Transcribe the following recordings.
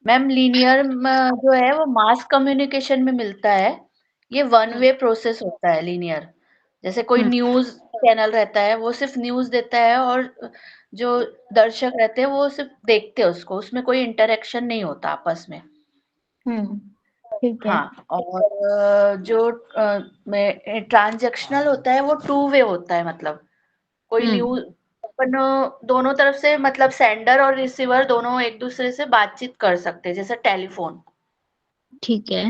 Ma'am linear जो है वो मास कम्युनिकेशन में मिलता है। ये वन हम्म। वे प्रोसेस होता है लीनियर। जैसे कोई हम्म। न्यूज़ चैनल रहता है, वो सिर्फ़ न्यूज़ देता है और जो दर्शक रहते हैं वो सिर्फ़ देखते हैं उसको, उसमें कोई इंटरैक्शन नहीं होता आपस में। हम्म। ठीक है। हाँ, और जो में ट्रांज़ैक्शनल होता है वो टू वे होता है, मतलब कोई हम्म। न्यूज़ अपन दोनों तरफ से, मतलब सेंडर और रिसीवर दोनों एक-दूसरे से बातचीत कर सकते हैं, जैसे टेलीफ़ोन। ठीक है।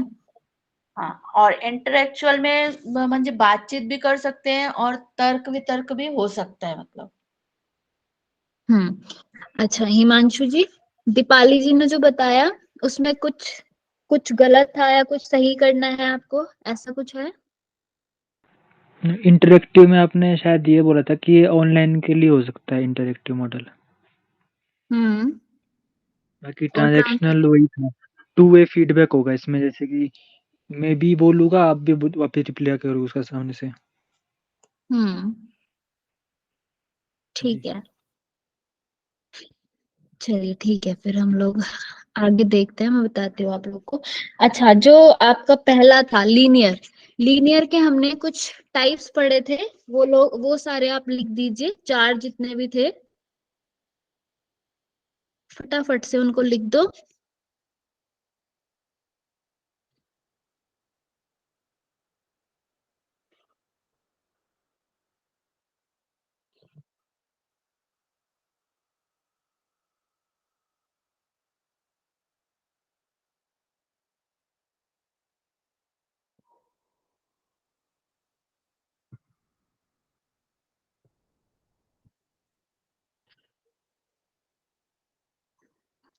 हाँ, और इंटेलेक्चुअल में म्हणजे बातचीत भी कर सकते हैं और तर्क-वितर्क भी हो सकता है, मतलब। अच्छा हिमांशु जी, दीपाली जी ने जो बताया उसमें कुछ कुछ गलत था या कुछ सही करना है आपको, ऐसा कुछ है? इंटरेक्टिव में आपने शायद ये बोला था कि ये ऑनलाइन के लिए हो सकता है इंटरेक्टिव मॉडल। हम्म। बाकी और ट्रांजैक्शनल वही था, टू वे फीडबैक होगा इसमें, जैसे कि मैं भी बोलूँगा, आप भी वापस रिप्लाई करो उसका सामने से। हम्म। जी। ठीक है, चलिए ठीक है, फिर हम लोग आगे देखते हैं, मैं बताती हूँ आप लोग को। अच्छा, जो आपका पहला था लीनियर, लीनियर के हमने कुछ टाइप्स पढ़े थे, वो सारे आप लिख दीजिए, चार जितने भी थे, फटाफट से उनको लिख दो।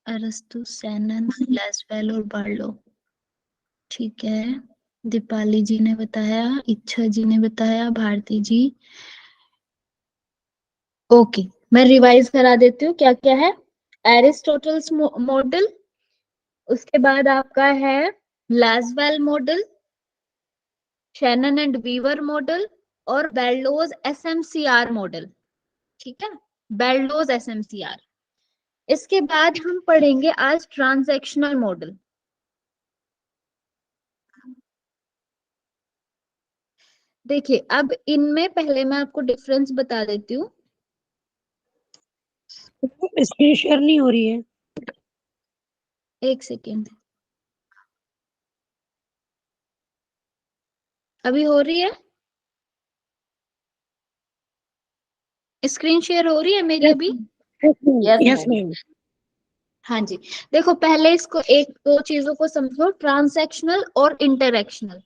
अरस्तु, सैनन, लेसवेल और बार्लो। ठीक है, दीपाली जी ने बताया, इच्छा जी ने बताया, भारती जी। ओके, मैं रिवाइज करा देती हूँ क्या क्या है। एरिस्टोटल्स मॉडल, उसके बाद आपका है Lasswell model, Shannon and Weaver model, और बेल्लोज एसएमसीआर मॉडल। ठीक है, बेल्लोज एसएमसीआर। इसके बाद हम पढ़ेंगे आज ट्रांजैक्शनल मॉडल। देखिए, अब इनमें पहले मैं आपको डिफरेंस बता देती हूँ। स्क्रीन शेयर नहीं हो रही है। एक सेकेंड, अभी हो रही है? स्क्रीन शेयर हो रही है मेरी यस अभी? Yes yes ma'am. मैम। हाँ जी। देखो, पहले इसको एक दो चीजों को समझो, ट्रांसैक्शनल और इंटरैक्शनल।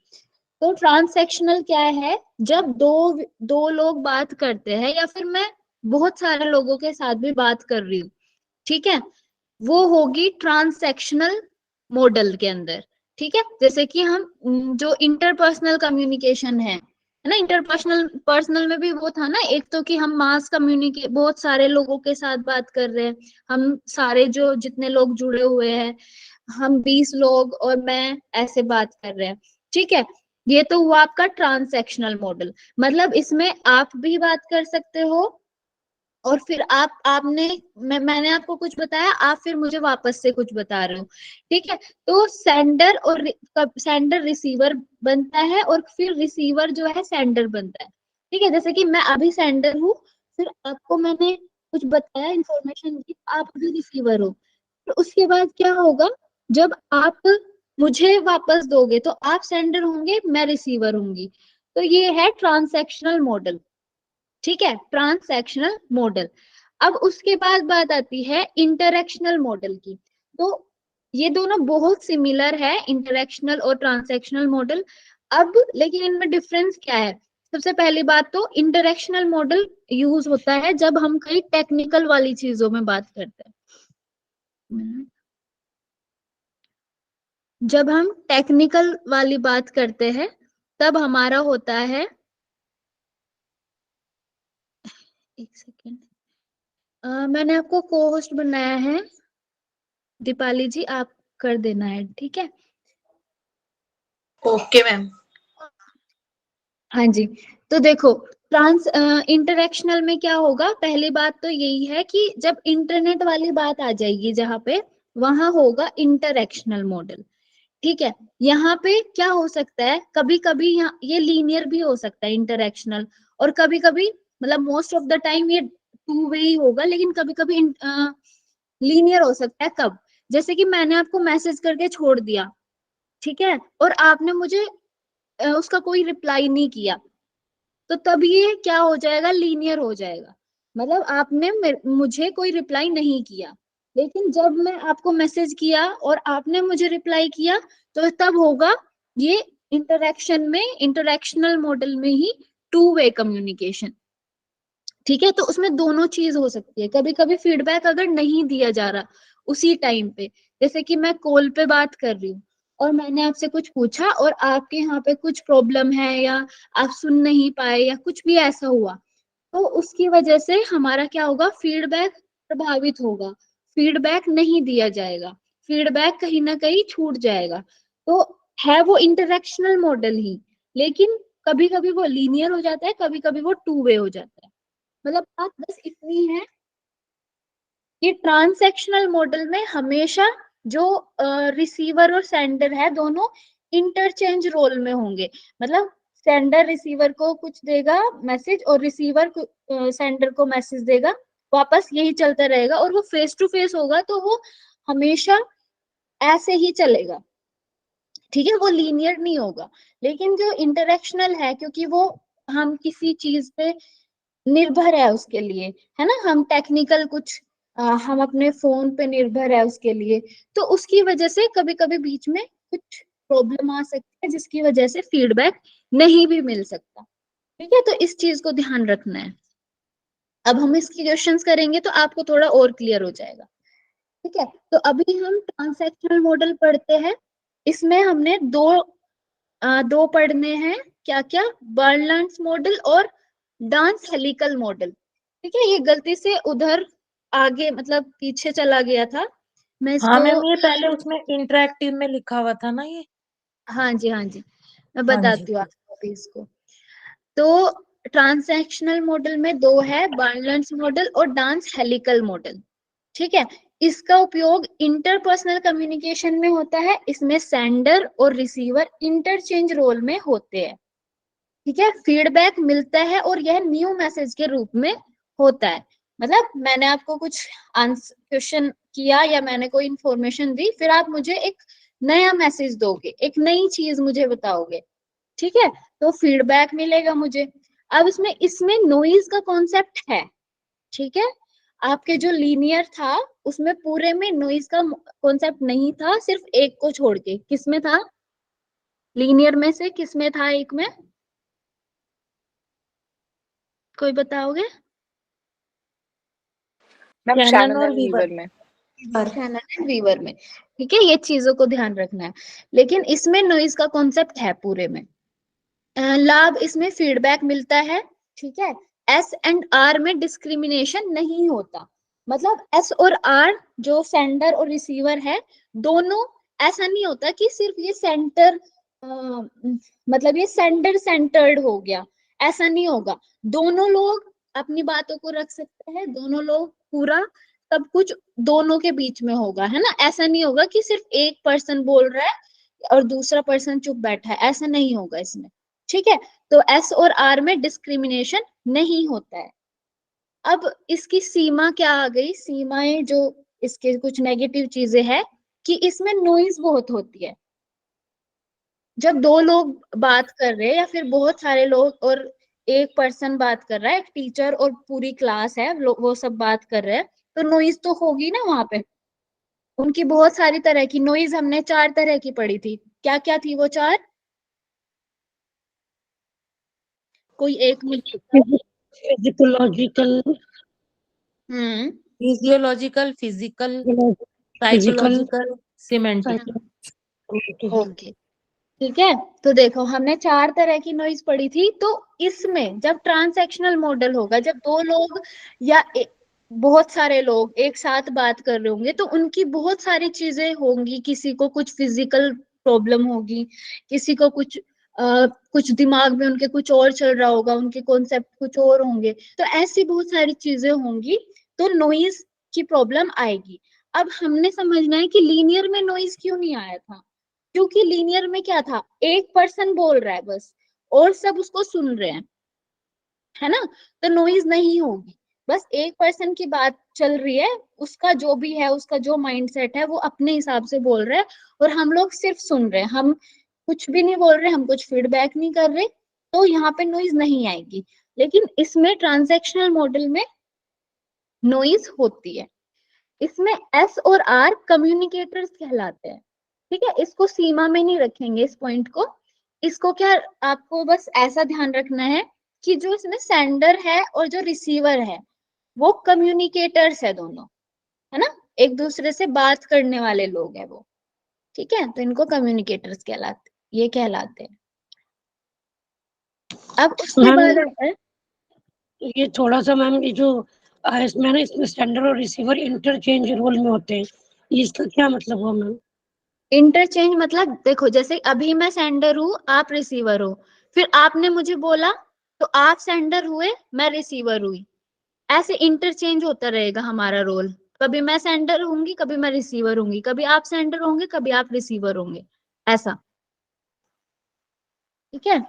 तो ट्रांसैक्शनल क्या है? जब दो दो लोग बात करते हैं, या फिर मैं बहुत सारे लोगों के साथ भी बात कर रही हूँ, ठीक है, वो होगी ट्रांसैक्शनल मॉडल के अंदर। ठीक है, जैसे कि हम जो इंटरपर्सनल कम्युनिकेशन है ना, इंटरपर्सनल पर्सनल में भी वो था ना, एक तो कि हम मास कम्युनिकेट, बहुत सारे लोगों के साथ बात कर रहे हैं, हम सारे जो जितने लोग जुड़े हुए हैं, हम 20 लोग और मैं ऐसे बात कर रहे हैं। ठीक है, ये तो हुआ आपका ट्रांसैक्शनल मॉडल। मतलब इसमें आप भी बात कर सकते हो, और फिर आपने मैंने आपको कुछ बताया, आप फिर मुझे वापस से कुछ बता रहे हो। ठीक है, तो सेंडर और सेंडर रिसीवर बनता है, और फिर रिसीवर जो है सेंडर बनता है। ठीक है, जैसे कि मैं अभी सेंडर हूँ, फिर आपको मैंने कुछ बताया, इंफॉर्मेशन दी, आप अभी रिसीवर हो। तो उसके बाद क्या होगा, जब आप मुझे वापस दोगे तो आप सेंडर होंगे, मैं रिसीवर होंगी। तो ये है ट्रांसैक्शनल मॉडल। ठीक है, ट्रांसैक्शनल मॉडल। अब उसके बाद बात आती है इंटरैक्शनल मॉडल की। तो ये दोनों बहुत सिमिलर है, इंटरैक्शनल और ट्रांसैक्शनल मॉडल। अब लेकिन इनमें डिफरेंस क्या है? सबसे पहली बात तो, इंटरैक्शनल मॉडल यूज होता है जब हम कई टेक्निकल वाली चीजों में बात करते हैं। जब हम टेक्निकल वाली बात करते हैं, तब हमारा होता है, एक सेकेंड, मैंने आपको को होस्ट बनाया है, दीपाली जी आप कर देना है, ठीक है? Okay ma'am. हाँ जी। तो देखो, ट्रांस इंटरैक्शनल में क्या होगा, पहली बात तो यही है कि जब इंटरनेट वाली बात आ जाएगी जहाँ पे, वहां होगा इंटरएक्शनल मॉडल। ठीक है, यहाँ पे क्या हो सकता है, कभी कभी यहाँ ये लीनियर भी हो सकता है इंटरएक्शनल, और कभी कभी मतलब मोस्ट ऑफ द टाइम ये टू वे ही होगा, लेकिन कभी कभी लीनियर हो सकता है। कब? जैसे कि मैंने आपको मैसेज करके छोड़ दिया, ठीक है, और आपने मुझे उसका कोई रिप्लाई नहीं किया, तो तब ये क्या हो जाएगा, लीनियर हो जाएगा। मतलब आपने मुझे कोई रिप्लाई नहीं किया, लेकिन जब मैं आपको मैसेज किया और आपने मुझे रिप्लाई किया, तो तब होगा ये इंटरेक्शन में, इंटरेक्शनल मॉडल में ही टू वे कम्युनिकेशन। ठीक है, तो उसमें दोनों चीज हो सकती है। कभी कभी फीडबैक अगर नहीं दिया जा रहा उसी टाइम पे, जैसे कि मैं कॉल पे बात कर रही हूँ और मैंने आपसे कुछ पूछा और आपके यहाँ पे कुछ प्रॉब्लम है या आप सुन नहीं पाए या कुछ भी ऐसा हुआ, तो उसकी वजह से हमारा क्या होगा, फीडबैक प्रभावित होगा, फीडबैक नहीं दिया जाएगा, फीडबैक कहीं ना कहीं छूट जाएगा। तो है वो इंटरेक्शनल मॉडल ही, लेकिन कभी कभी वो लीनियर हो जाता है, कभी कभी वो टू वे हो जाता है। मतलब बात बस इतनी है कि ट्रांसैक्शनल मॉडल में हमेशा जो रिसीवर और सेंडर है दोनों इंटरचेंज रोल में होंगे। मतलब सेंडर रिसीवर को कुछ देगा मैसेज और रिसीवर सेंडर को मैसेज देगा, वापस यही चलता रहेगा, और वो फेस टू फेस होगा तो वो हमेशा ऐसे ही चलेगा। ठीक है, वो लीनियर नहीं होगा। लेकिन जो इंटरेक्शनल है, क्योंकि वो हम किसी चीज पे निर्भर है उसके लिए, है ना, हम टेक्निकल कुछ हम अपने फोन पे निर्भर है उसके लिए, तो उसकी वजह से कभी कभी बीच में कुछ प्रॉब्लम आ सकती है, जिसकी वजह से फीडबैक नहीं भी मिल सकता। ठीक है, तो इस चीज को ध्यान रखना है। अब हम इसकी क्वेश्चंस करेंगे तो आपको थोड़ा और क्लियर हो जाएगा। ठीक है, तो अभी हम ट्रांसैक्शनल मॉडल पढ़ते हैं। इसमें हमने दो पढ़ने हैं, क्या क्या, बर्नलांड्स मॉडल और डांस हेलिकल मॉडल। ठीक है, ये गलती से उधर आगे मतलब पीछे चला गया था, मैं हाँ इसको, मैम, ये पहले उसमें इंटरेक्टिव में लिखा हुआ था ना ये। हाँ जी हाँ जी, मैं हाँ जी। बताती हूँ आपको अभी इसको। तो ट्रांसैक्शनल मॉडल में दो है, बर्नलांड्स मॉडल और डांस हेलिकल मॉडल। ठीक है, इसका उपयोग इंटरपर्सनल कम्युनिकेशन में होता है। इसमें सेंडर और रिसीवर इंटरचेंज रोल में होते हैं। ठीक है, फीडबैक मिलता है और यह न्यू मैसेज के रूप में होता है। मतलब मैंने आपको कुछ आंसर क्वेश्चन किया या मैंने कोई इंफॉर्मेशन दी, फिर आप मुझे एक नया मैसेज दोगे, एक नई चीज मुझे बताओगे। ठीक है, तो फीडबैक मिलेगा मुझे। अब इसमें इसमें नॉइज का कॉन्सेप्ट है। ठीक है, आपके जो लीनियर था उसमें पूरे में नॉइज का कॉन्सेप्ट नहीं था, सिर्फ एक को छोड़ के। किसमें था, लीनियर में से किसमें था, एक में, कोई बताओगे? मैम शैनन शैनन और एंड वीवर। वीवर में। शैनन एंड वीवर में। ठीक है, ये चीजों को ध्यान रखना है। लेकिन इसमें नॉइज का कॉन्सेप्ट है पूरे में। लाभ इसमें फीडबैक मिलता है। ठीक है, एस एंड आर में डिस्क्रिमिनेशन नहीं होता। मतलब एस और आर जो सेंडर और रिसीवर है दोनों, ऐसा नहीं होता कि सिर्फ ये सेंटर मतलब ये सेंडर सेंटर्ड हो गया, ऐसा नहीं होगा। दोनों लोग अपनी बातों को रख सकते हैं, दोनों लोग पूरा सब कुछ दोनों के बीच में होगा, है ना। ऐसा नहीं होगा कि सिर्फ एक पर्सन बोल रहा है और दूसरा पर्सन चुप बैठा है, ऐसा नहीं होगा इसमें। ठीक है, तो एस और आर में डिस्क्रिमिनेशन नहीं होता है। अब इसकी सीमा क्या आ गई, सीमाएं जो इसके कुछ नेगेटिव चीजें हैं कि इसमें नॉइज बहुत होती है। जब दो लोग बात कर रहे हैं या फिर बहुत सारे लोग और एक पर्सन बात कर रहा है, एक टीचर और पूरी क्लास है, वो सब बात कर रहे हैं, तो नॉइज तो होगी ना वहां पे। उनकी बहुत सारी तरह की नॉइज हमने 4 तरह की पढ़ी थी। क्या क्या थी वो 4? कोई एक मुझे बताओ। Physicological, hmm, physiological, physical, physical, psychological, semantic. Okay. ठीक है, तो देखो हमने 4 तरह की नॉइज पढ़ी थी। तो इसमें जब ट्रांसैक्शनल मॉडल होगा, जब दो लोग या बहुत सारे लोग एक साथ बात कर रहे होंगे, तो उनकी बहुत सारी चीजें होंगी। किसी को कुछ फिजिकल प्रॉब्लम होगी, किसी को कुछ दिमाग में उनके कुछ और चल रहा होगा, उनके कॉन्सेप्ट कुछ और होंगे, तो ऐसी बहुत सारी चीजें होंगी, तो नॉइज की प्रॉब्लम आएगी। अब हमने समझना है कि लीनियर में नॉइज क्यों नहीं आया था, क्योंकि लीनियर में क्या था, एक पर्सन बोल रहा है बस और सब उसको सुन रहे हैं, है ना, तो नॉइज नहीं होगी। बस एक पर्सन की बात चल रही है, उसका जो भी है, उसका जो माइंडसेट है वो अपने हिसाब से बोल रहा है और हम लोग सिर्फ सुन रहे हैं, हम कुछ भी नहीं बोल रहे, हम कुछ फीडबैक नहीं कर रहे, तो यहाँ पे नॉइज नहीं आएगी। लेकिन इसमें ट्रांजैक्शनल मॉडल में नॉइज होती है। इसमें एस और आर कम्युनिकेटर्स कहलाते हैं। ठीक है, इसको सीमा में नहीं रखेंगे इस पॉइंट को। इसको क्या, आपको बस ऐसा ध्यान रखना है कि जो इसमें सेंडर है और जो रिसीवर है वो कम्युनिकेटर्स है दोनों, है ना, एक दूसरे से बात करने वाले लोग हैं वो। ठीक है, तो इनको कम्युनिकेटर्स कहलाते, ये कहलाते हैं। अब उसके मैम बाद आता है, ये थोड़ा सा मैम ये जो इसमें ना, इसमें सेंडर और रिसीवर इंटरचेंज रोल में होते हैं, ये इसका क्या मतलब हुआ मैम? इंटरचेंज मतलब देखो, जैसे अभी मैं सेंडर हूँ, आप रिसीवर हो, फिर आपने मुझे बोला तो आप सेंडर हुए, मैं रिसीवर हुई, ऐसे इंटरचेंज होता रहेगा हमारा रोल। कभी मैं सेंडर होंगी, कभी मैं रिसीवर होंगी, कभी आप सेंडर होंगे, कभी आप रिसीवर होंगे, ऐसा। ठीक है,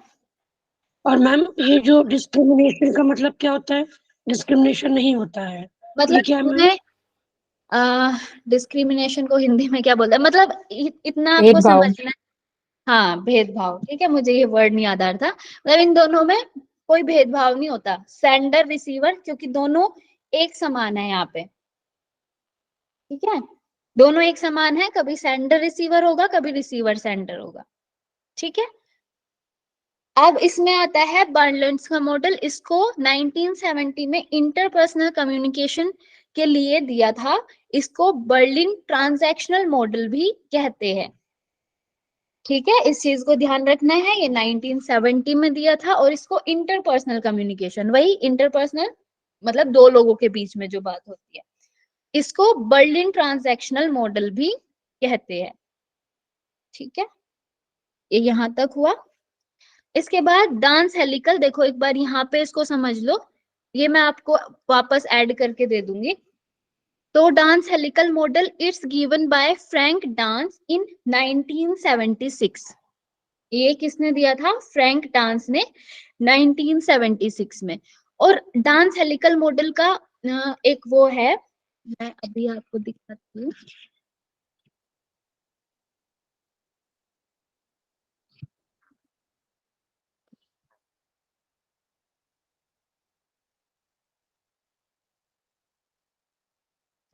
और मैम ये जो डिस्क्रिमिनेशन का मतलब क्या होता है? डिस्क्रिमिनेशन नहीं होता है, ये मतलब क्या है मैम? तुम्हें डिस्क्रिमिनेशन को हिंदी में क्या बोलते हैं, मतलब इतना आपको भेदभाव। समझना है। हाँ, भेदभाव, ठीक है, मुझे ये वर्ड नहीं याद आ रहा था। मतलब इन दोनों में कोई भेदभाव नहीं होता, सेंडर रिसीवर, क्योंकि दोनों एक समान है यहाँ पे। ठीक है, दोनों एक समान है, कभी सेंडर रिसीवर होगा, कभी रिसीवर सेंडर होगा। ठीक है, अब इसमें आता है बर्नलैंड्स का मॉडल। इसको 1970 में इंटरपर्सनल कम्युनिकेशन के लिए दिया था। इसको बर्लिन ट्रांजैक्शनल मॉडल भी कहते हैं। ठीक है, इस चीज को ध्यान रखना है, ये 1970 में दिया था और इसको इंटरपर्सनल कम्युनिकेशन, वही इंटरपर्सनल मतलब दो लोगों के बीच में जो बात होती है, इसको बर्लिन ट्रांजैक्शनल मॉडल भी कहते हैं। ठीक है, ये यहां तक हुआ। इसके बाद डांस हेलिकल, देखो एक बार यहाँ पे इसको समझ लो, ये मैं आपको वापस ऐड करके दे दूंगी। तो dance helical model it's given by Frank dance इन 1976। ये किसने दिया था, फ्रैंक डांस ने 1976 में। और डांस हेलिकल मॉडल का एक वो है, मैं अभी आपको दिखाती हूँ।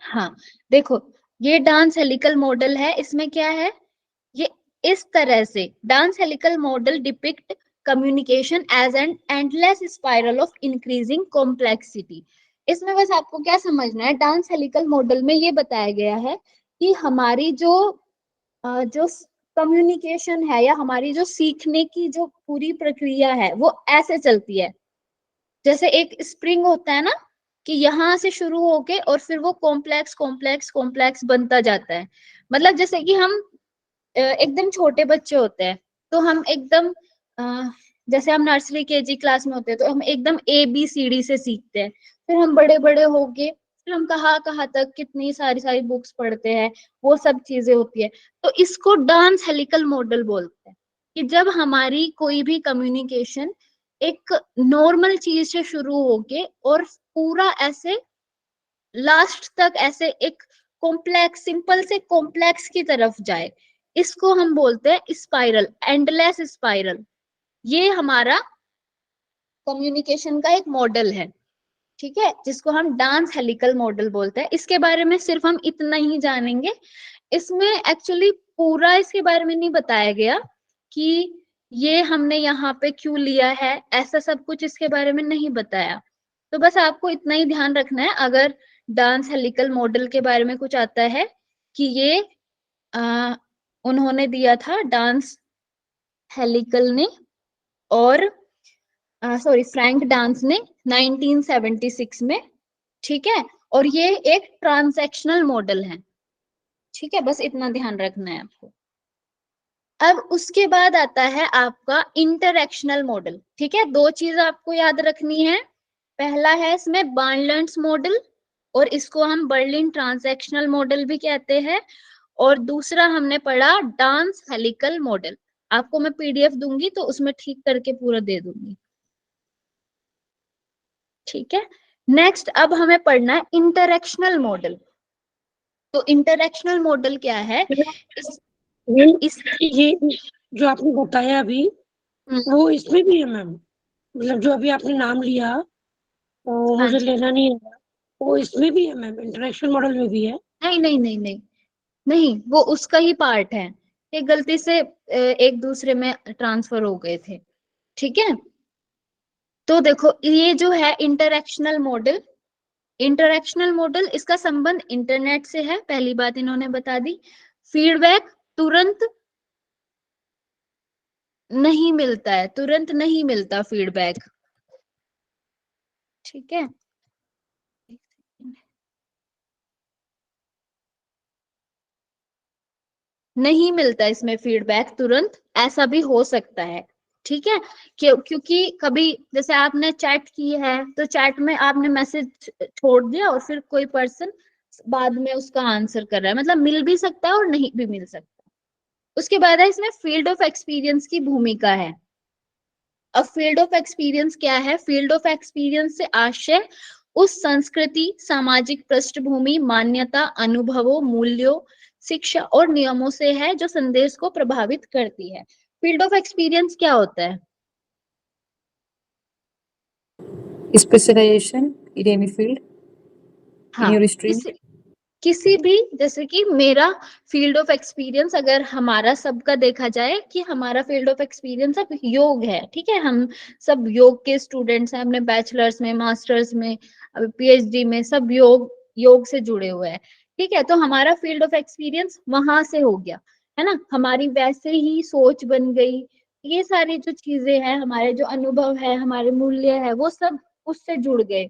हाँ, देखो, ये डांस हेलिकल मॉडल है। इसमें क्या है, ये इस तरह से Dance helical model depict communication as an endless spiral of increasing complexity. इसमें बस आपको क्या समझना है, डांस हेलिकल मॉडल में ये बताया गया है कि हमारी जो कम्युनिकेशन है या हमारी जो सीखने की जो पूरी प्रक्रिया है वो ऐसे चलती है, जैसे एक स्प्रिंग होता है ना, कि यहाँ से शुरू होके और फिर वो कॉम्प्लेक्स कॉम्प्लेक्स कॉम्प्लेक्स बनता जाता है। मतलब जैसे कि हम एकदम छोटे बच्चे होते हैं, तो हम एकदम जैसे हम नर्सरी केजी क्लास में होते हैं तो हम एकदम ABCD से सीखते हैं, फिर हम बड़े बड़े होके फिर हम कहाँ कहाँ तक कितनी सारी सारी बुक्स पढ़ते हैं, वो सब चीजें होती है। तो इसको डांस हेलिकल मॉडल बोलते हैं, कि जब हमारी कोई भी कम्युनिकेशन एक नॉर्मल चीज से शुरू होके और पूरा ऐसे लास्ट तक ऐसे एक कॉम्प्लेक्स, सिंपल से कॉम्प्लेक्स की तरफ जाए, इसको हम बोलते हैं स्पाइरल, एंडलेस स्पाइरल। ये हमारा कम्युनिकेशन का एक मॉडल है। ठीक है, जिसको हम डांस हेलिकल मॉडल बोलते हैं। इसके बारे में सिर्फ हम इतना ही जानेंगे। इसमें एक्चुअली पूरा इसके बारे में नहीं बताया गया कि ये हमने यहाँ पे क्यों लिया है, ऐसा सब कुछ इसके बारे में नहीं बताया। तो बस आपको इतना ही ध्यान रखना है, अगर डांस हेलिकल मॉडल के बारे में कुछ आता है, कि ये उन्होंने दिया था डांस हेलिकल ने, और सॉरी फ्रैंक डांस ने 1976 में। ठीक है, और ये एक ट्रांजैक्शनल मॉडल है। ठीक है, बस इतना ध्यान रखना है आपको। अब उसके बाद आता है आपका इंटरैक्शनल मॉडल। ठीक है, दो चीज आपको याद रखनी है। पहला है इसमें बर्नलैंड्स मॉडल और इसको हम बर्लिन ट्रांजैक्शनल मॉडल भी कहते हैं। और दूसरा हमने पढ़ा डांस हेलिकल मॉडल। आपको मैं पीडीएफ दूंगी तो उसमें ठीक करके पूरा दे दूंगी, ठीक है। नेक्स्ट अब हमें पढ़ना है इंटरैक्शनल मॉडल। तो इंटरैक्शनल मॉडल क्या है? इस ये जो आपने बताया अभी वो इसमें भी है मैम, मतलब जो अभी आपने नाम लिया वो हाँ मुझे जी। लेना नहीं है, वो इसमें भी है मैम, इंटरेक्शन मॉडल में भी है। नहीं नहीं नहीं नहीं नहीं, वो उसका ही पार्ट है। ये गलती से एक दूसरे में ट्रांसफर हो गए थे, ठीक है। तो देखो ये जो है इंटरैक्शनल मॉडल, इंटरैक्शनल मॉडल इसका संबंध इंटरनेट से है, पहली बात इन्होंने बता दी। फीडबैक तुरंत नहीं मिलता है, तुरंत नहीं मिलता फीडबैक, ठीक है। नहीं मिलता इसमें फीडबैक तुरंत, ऐसा भी हो सकता है, ठीक है। क्योंकि कभी जैसे आपने चैट की है तो चैट में आपने मैसेज छोड़ दिया और फिर कोई पर्सन बाद में उसका आंसर कर रहा है, मतलब मिल भी सकता है और नहीं भी मिल सकता। उसके बाद है इसमें फील्ड ऑफ एक्सपीरियंस की भूमिका है। अब फील्ड ऑफ एक्सपीरियंस क्या है? फील्ड ऑफ एक्सपीरियंस से आशय उस संस्कृति, सामाजिक पृष्ठभूमि, मान्यता, अनुभवों, मूल्यों, शिक्षा और नियमों से है जो संदेश को प्रभावित करती है। फील्ड ऑफ एक्सपीरियंस क्या होता है? Specialization in any field in हाँ, your stream. किसी भी, जैसे कि मेरा फील्ड ऑफ एक्सपीरियंस अगर हमारा सबका देखा जाए कि हमारा फील्ड ऑफ एक्सपीरियंस अब योग है, ठीक है। हम सब योग के स्टूडेंट्स हैं, अपने बैचलर्स में, मास्टर्स में, पीएचडी में, सब योग से जुड़े हुए हैं, ठीक है। तो हमारा फील्ड ऑफ एक्सपीरियंस वहां से हो गया, है ना। हमारी वैसे ही सोच बन गई, ये सारी जो चीजें हैं, हमारे जो अनुभव है, हमारे मूल्य है, वो सब उससे जुड़ गए।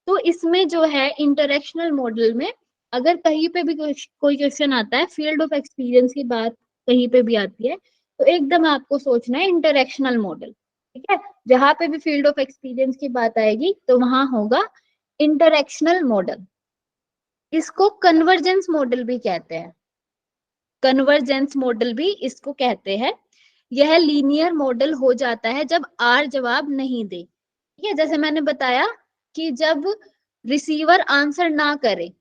तो इसमें जो है इंटरेक्शनल मॉडल में अगर कहीं पे भी कोई क्वेश्चन आता है, फील्ड ऑफ एक्सपीरियंस की बात कहीं पे भी आती है, तो एकदम आपको सोचना है इंटरेक्शनल मॉडल, ठीक है। जहां पे भी फील्ड ऑफ एक्सपीरियंस की बात आएगी तो वहां होगा इंटरेक्शनल मॉडल। इसको कन्वर्जेंस मॉडल भी कहते हैं, कन्वर्जेंस मॉडल भी इसको कहते हैं। यह लीनियर मॉडल हो जाता है जब आर जवाब नहीं दे, ठीक है। जैसे मैंने बताया कि जब रिसीवर आंसर ना करे,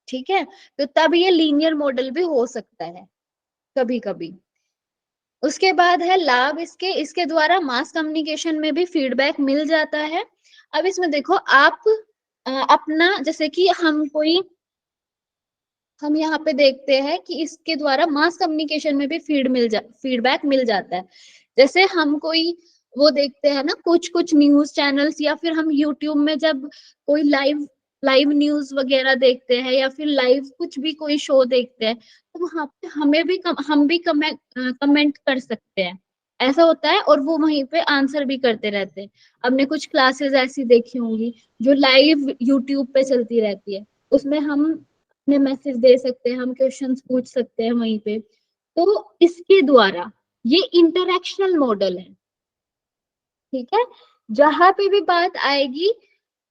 ठीक है, तो तब ये लीनियर मॉडल भी हो सकता है कभी कभी। उसके बाद है लाभ इसके द्वारा मास कम्युनिकेशन में भी फीडबैक मिल जाता है। अब इसमें देखो आप अपना, जैसे कि हम यहाँ पे देखते हैं कि इसके द्वारा मास कम्युनिकेशन में भी फीडबैक मिल जाता है। जैसे हम कोई वो देखते हैं ना, कुछ कुछ न्यूज चैनल्स, या फिर हम यूट्यूब में जब कोई लाइव न्यूज वगैरह देखते हैं, या फिर लाइव कुछ भी कोई शो देखते हैं, तो वहां पे हम भी कमेंट कर सकते हैं, ऐसा होता है। और वो वहीं पे आंसर भी करते रहते हैं। हमने कुछ क्लासेस ऐसी देखी होंगी जो लाइव यूट्यूब पे चलती रहती है, उसमें हम अपने मैसेज दे सकते हैं, हम क्वेश्चंस पूछ सकते हैं वहीं पे। तो इसके द्वारा ये इंटरेक्शनल मॉडल है, ठीक है। जहां पे भी बात आएगी,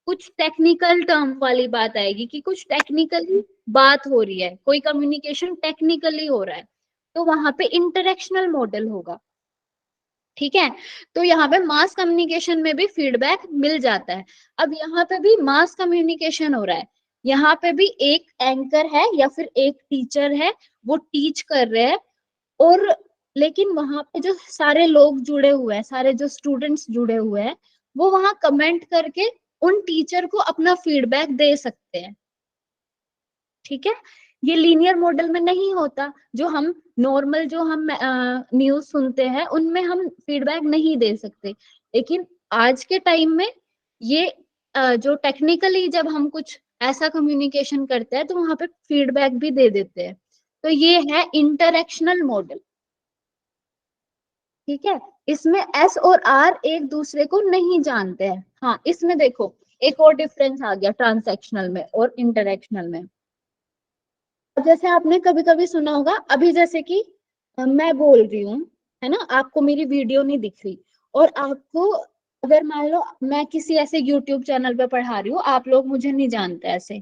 कुछ टेक्निकल टर्म वाली बात आएगी कि कुछ टेक्निकली बात हो रही है, कोई कम्युनिकेशन टेक्निकली हो रहा है, तो वहां पे इंटरेक्शनल मॉडल होगा, ठीक है। तो यहाँ पे मास कम्युनिकेशन में भी फीडबैक मिल जाता है। अब यहाँ पे भी मास कम्युनिकेशन हो रहा है, यहाँ पे भी एक एंकर है या फिर एक टीचर है, वो टीच कर रहे हैं, और लेकिन वहां पे जो सारे लोग जुड़े हुए हैं, सारे जो स्टूडेंट्स जुड़े हुए हैं, वो वहां कमेंट करके उन टीचर को अपना फीडबैक दे सकते हैं, ठीक है। ये लीनियर मॉडल में नहीं होता। जो हम नॉर्मल जो हम न्यूज सुनते हैं उनमें हम फीडबैक नहीं दे सकते, लेकिन आज के टाइम में ये जो टेक्निकली जब हम कुछ ऐसा कम्युनिकेशन करते हैं तो वहां पे फीडबैक भी दे देते हैं। तो ये है इंटरेक्शनल मॉडल, ठीक है। इसमें एस और आर एक दूसरे को नहीं जानते हैं। हाँ, इसमें देखो एक और डिफरेंस आ गया ट्रांसैक्शनल में और इंटरेक्शनल में। जैसे आपने कभी कभी सुना होगा, अभी जैसे कि मैं बोल रही हूँ, है ना, आपको मेरी वीडियो नहीं दिख रही, और आपको अगर मान लो मैं किसी ऐसे यूट्यूब चैनल पे पढ़ा रही हूँ, आप लोग मुझे नहीं जानते ऐसे,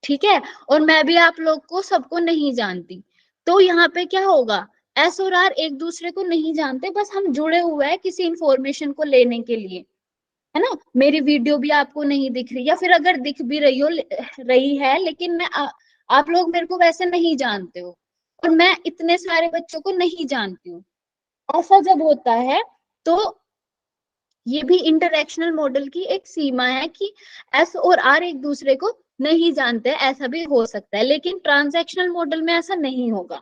ठीक है, और मैं भी आप लोग को सबको नहीं जानती, तो यहाँ पे क्या होगा, एस और आर एक दूसरे को नहीं जानते, बस हम जुड़े हुए हैं किसी इंफॉर्मेशन को लेने के लिए, है ना। मेरी वीडियो भी आपको नहीं दिख रही, या फिर अगर दिख भी रही है, लेकिन आप लोग मेरे को वैसे नहीं जानते हो, और मैं इतने सारे बच्चों को नहीं जानती हूँ। ऐसा जब होता है तो ये भी इंटरैक्शनल मॉडल की एक सीमा है कि एस और आर एक दूसरे को नहीं जानते, ऐसा भी हो सकता है, लेकिन ट्रांजैक्शनल मॉडल में ऐसा नहीं होगा।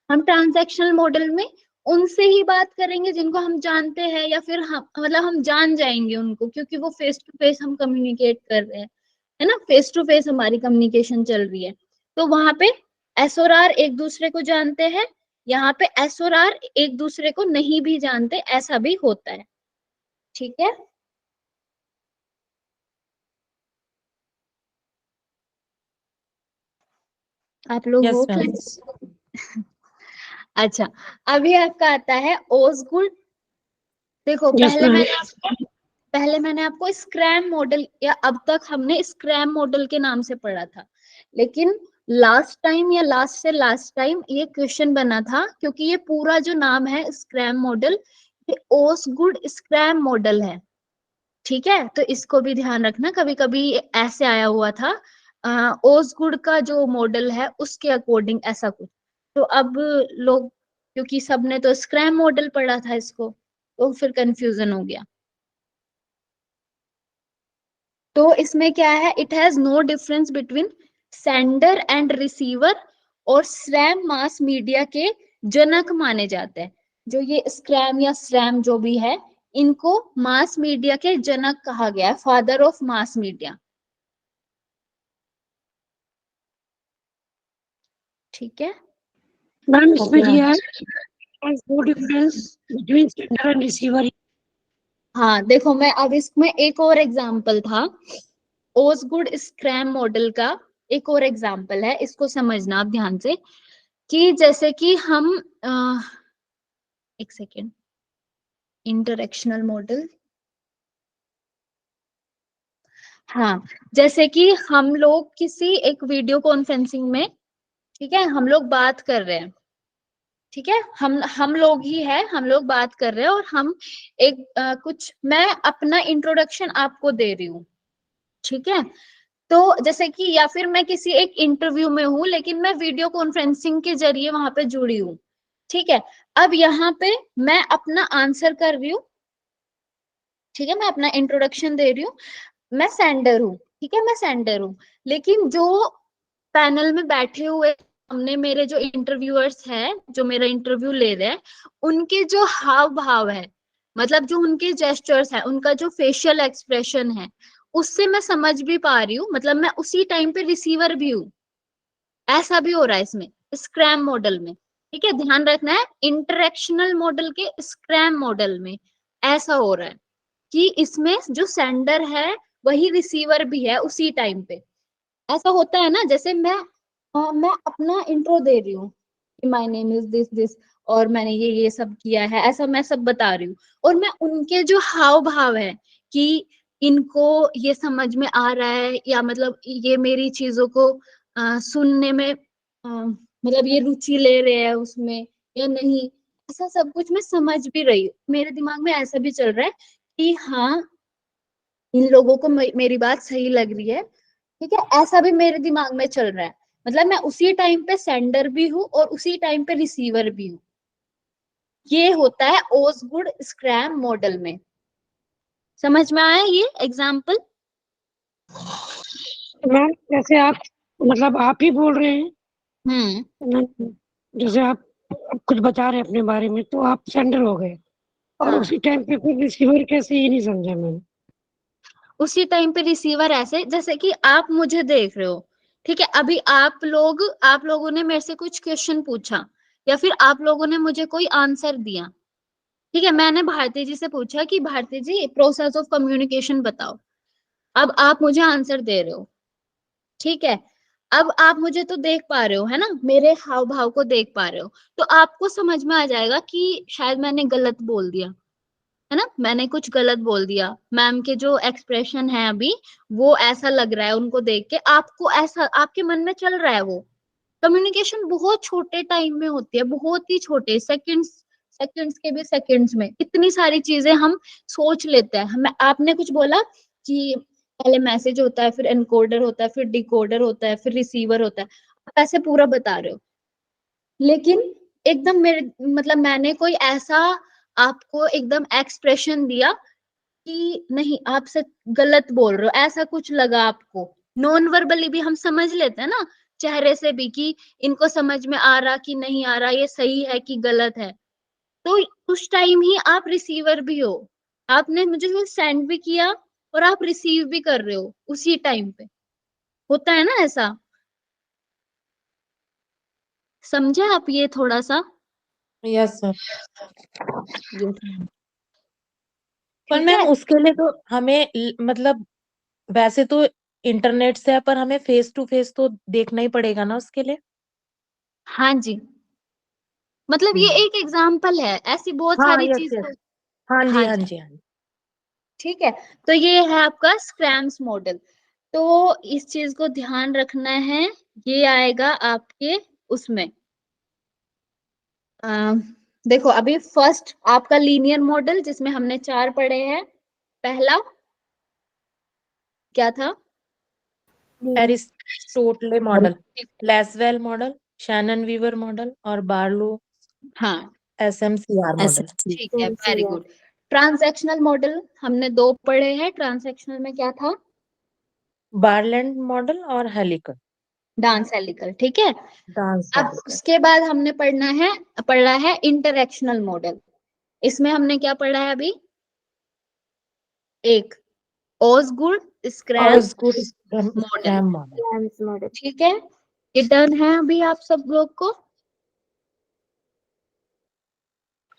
हम ट्रांजैक्शनल मॉडल में उनसे ही बात करेंगे जिनको हम जानते हैं, या फिर हम मतलब हम जान जाएंगे उनको, क्योंकि वो फेस टू फेस हम कम्युनिकेट कर रहे हैं, है ना, फेस टू फेस हमारी कम्युनिकेशन चल रही है, तो वहां पे एस और आर एक दूसरे को जानते हैं, यहाँ पे एस और आर एक दूसरे को नहीं भी जानते, ऐसा भी होता है, ठीक है। आप लोग हो यस मैम। क्लास? अच्छा, अभी आपका आता है ओसगुड। देखो यस मैम। पहले मैंने आपको स्क्रैम मॉडल, या अब तक हमने स्क्रैम मॉडल के नाम से पढ़ा था, लेकिन लास्ट टाइम या लास्ट से लास्ट टाइम ये क्वेश्चन बना था, क्योंकि ये पूरा जो नाम है स्क्रैम मॉडल, ये ओसगुड स्क्रैम मॉडल है, ठीक है, तो इसको भी ध्यान रखना, कभी कभी ऐसे आया हुआ था ओसगुड का जो मॉडल है उसके अकॉर्डिंग ऐसा कुछ, तो अब लोग, क्योंकि सबने तो स्क्रैम मॉडल पढ़ा था इसको, तो फिर कंफ्यूजन हो गया। तो इसमें क्या है, it has no difference between sender and receiver, और स्क्रैम मास मीडिया के जनक माने जाते हैं। जो ये स्क्रैम या स्रैम जो भी है, इनको मास मीडिया के जनक कहा गया है, फादर ऑफ मास मीडिया, ठीक है। मैम इसमें Okay, दिया है no difference between sender and receiver. हाँ देखो, मैं अब इसमें एक और एग्जांपल था, ओसगुड स्क्रैम मॉडल का एक और एग्जांपल है, इसको समझना आप ध्यान से, कि जैसे कि हम एक सेकेंड, इंटरैक्शनल मॉडल, हाँ, जैसे कि हम लोग किसी एक वीडियो कॉन्फ्रेंसिंग में, ठीक है, हम लोग बात कर रहे हैं, ठीक है, हम लोग ही है, हम लोग बात कर रहे हैं, और हम एक कुछ, मैं अपना इंट्रोडक्शन आपको दे रही हूँ, ठीक है, तो जैसे कि, या फिर मैं किसी एक इंटरव्यू में हूँ, लेकिन मैं वीडियो कॉन्फ्रेंसिंग के जरिए वहां पे जुड़ी हूँ, ठीक है, अब यहाँ पे मैं अपना आंसर कर रही हूँ, ठीक है, मैं अपना इंट्रोडक्शन दे रही हूँ, मैं सेंडर हूँ, ठीक है, मैं सेंडर हूँ, लेकिन जो पैनल में बैठे हुए हमने मेरे जो इंटरव्यूअर्स हैं, जो मेरा इंटरव्यू ले रहे हैं, उनके जो हाव भाव है, मतलब जो उनके जेस्चर्स है, उनका जो फेशियल एक्सप्रेशन है, उससे मैं समझ भी पा रही हूँ, मतलब मैं उसी टाइम पे रिसीवर भी हूँ, ऐसा भी हो रहा है इसमें स्क्रैम मॉडल में, ठीक है, ध्यान रखना है, इंटरैक्शनल मॉडल के स्क्रैम मॉडल में ऐसा हो रहा है कि इसमें जो सेंडर है वही रिसीवर भी है उसी टाइम पे। ऐसा होता है ना, जैसे मैं अपना इंट्रो दे रही हूँ कि my name is this this, और मैंने ये सब किया है, ऐसा मैं सब बता रही हूँ, और मैं उनके जो हाव भाव है कि इनको ये समझ में आ रहा है, या मतलब ये मेरी चीजों को सुनने में मतलब ये रुचि ले रहे हैं उसमें या नहीं, ऐसा सब कुछ मैं समझ भी रही हूँ, मेरे दिमाग में ऐसा भी चल रहा है कि हाँ, इन लोगों को मेरी बात सही लग रही है, ठीक है, ऐसा भी मेरे दिमाग में चल रहा है, मतलब मैं उसी टाइम पे सेंडर भी हूँ और उसी टाइम पे रिसीवर भी हूँ। ये होता है ओसगुड स्क्रैम मॉडल में, समझ में आया ये एग्जाम्पल? मैम जैसे आप मतलब आप ही बोल रहे हैं, जैसे आप कुछ बता रहे हैं अपने बारे में, तो आप सेंडर हो गए, और हाँ, उसी टाइम पे फिर रिसीवर कैसे, ये नहीं समझा मैम। उसी टाइम पे रिसीवर ऐसे, जैसे कि आप मुझे देख रहे हो, ठीक है, अभी आप लोगों ने मेरे से कुछ क्वेश्चन पूछा, या फिर आप लोगों ने मुझे कोई आंसर दिया, ठीक है, मैंने भारती जी से पूछा कि भारती जी प्रोसेस ऑफ कम्युनिकेशन बताओ, अब आप मुझे आंसर दे रहे हो, ठीक है, अब आप मुझे तो देख पा रहे हो, है ना, मेरे हाव भाव को देख पा रहे हो, तो आपको समझ में आ जाएगा कि शायद मैंने गलत बोल दिया, है ना, मैंने कुछ गलत बोल दिया, मैम के जो एक्सप्रेशन है अभी वो ऐसा लग रहा है उनको देख के, आपको ऐसा आपके मन में चल रहा है वो। कम्युनिकेशन बहुत छोटे टाइम में होती है, बहुत ही छोटे सेकंड्स, सेकंड्स के भी सेकंड्स में इतनी सारी चीजें हम सोच लेते हैं। हमें आपने कुछ बोला कि पहले मैसेज होता है, फिर एनकोडर होता है, फिर डिकोडर होता है, फिर रिसीवर होता है, आप ऐसे पूरा बता रहे हो, लेकिन एकदम मेरे मतलब मैंने कोई ऐसा आपको एकदम एक्सप्रेशन दिया कि नहीं आप सच गलत बोल रहे हो, ऐसा कुछ लगा आपको। नॉन वर्बली भी हम समझ लेते हैं ना, चेहरे से भी, कि इनको समझ में आ रहा कि नहीं आ रहा, ये सही है कि गलत है। तो उस टाइम ही आप रिसीवर भी हो, आपने मुझे वो सेंड भी किया और आप रिसीव भी कर रहे हो उसी टाइम पे, होता है ना ऐसा। समझे आप ये थोड़ा सा? Yes sir. पर ठीक मैम है। उसके लिए तो हमें मतलब वैसे तो इंटरनेट से है, पर हमें फेस टू फेस तो देखना ही पड़ेगा ना उसके लिए। हाँ जी, मतलब ये एक एग्जाम्पल है, ऐसी बहुत हाँ सारी यस चीजें। यस। हाँ जी हाँ हाँ जी, जी हाँ जी। ठीक है। तो ये है आपका स्क्रैम्स मॉडल। तो इस चीज को ध्यान रखना है, ये आएगा आपके उसमें। अ, देखो अभी फर्स्ट आपका लीनियर मॉडल जिसमें हमने 4 पढ़े हैं, पहला क्या था? Aristotle model, Lasswell model, Shannon Weaver model और बार्लो हाँ एसएमसीआर मॉडल। ठीक है, वेरी गुड। ट्रांजैक्शनल मॉडल हमने 2 पढ़े हैं, ट्रांजैक्शनल में क्या था? बारलैंड मॉडल और हेलिकल। डांस हेलिकल, ठीक है। डांस अब हेलिकल। उसके बाद हमने पढ़ना है इंटरैक्शनल मॉडल। इसमें हमने क्या पढ़ा है अभी? एक ओसगुड और scrum good model, scrum model. ठीक है। ये डन है अभी आप सब लोग को?